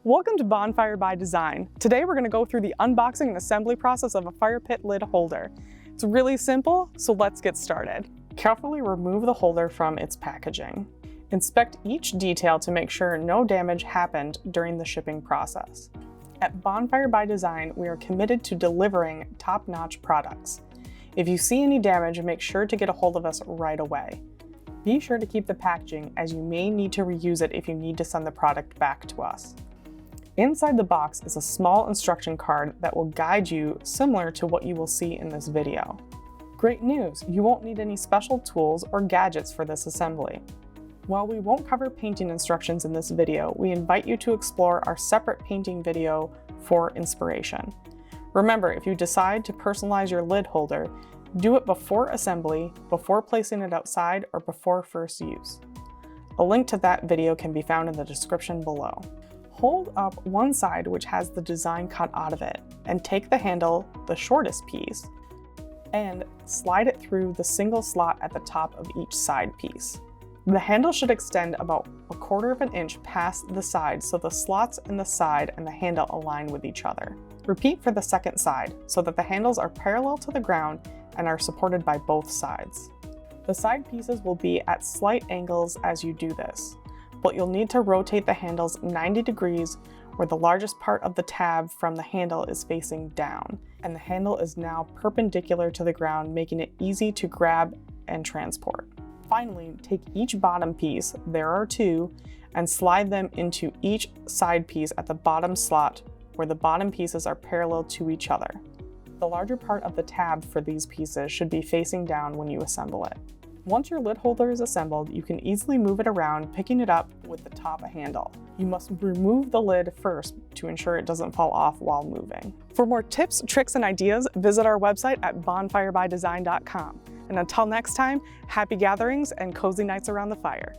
Welcome to Bonfire by Design. Today we're going to go through the unboxing and assembly process of a fire pit lid holder. It's really simple, so let's get started. Carefully remove the holder from its packaging. Inspect each detail to make sure no damage happened during the shipping process. At Bonfire by Design, we are committed to delivering top-notch products. If you see any damage, make sure to get a hold of us right away. Be sure to keep the packaging, as you may need to reuse it if you need to send the product back to us. Inside the box is a small instruction card that will guide you similar to what you will see in this video. Great news! You won't need any special tools or gadgets for this assembly. While we won't cover painting instructions in this video, we invite you to explore our separate painting video for inspiration. Remember, if you decide to personalize your lid holder, do it before assembly, before placing it outside, or before first use. A link to that video can be found in the description below. Hold up one side which has the design cut out of it, and take the handle, the shortest piece, and slide it through the single slot at the top of each side piece. The handle should extend about 1/4 of an inch past the side so the slots in the side and the handle align with each other. Repeat for the second side so that the handles are parallel to the ground and are supported by both sides. The side pieces will be at slight angles as you do this, but you'll need to rotate the handles 90 degrees where the largest part of the tab from the handle is facing down, and the handle is now perpendicular to the ground, making it easy to grab and transport. Finally, take each bottom piece, there are two, and slide them into each side piece at the bottom slot where the bottom pieces are parallel to each other. The larger part of the tab for these pieces should be facing down when you assemble it. Once your lid holder is assembled, you can easily move it around, picking it up with the top handle. You must remove the lid first to ensure it doesn't fall off while moving. For more tips, tricks, and ideas, visit our website at bonfirebydesign.com. And until next time, happy gatherings and cozy nights around the fire.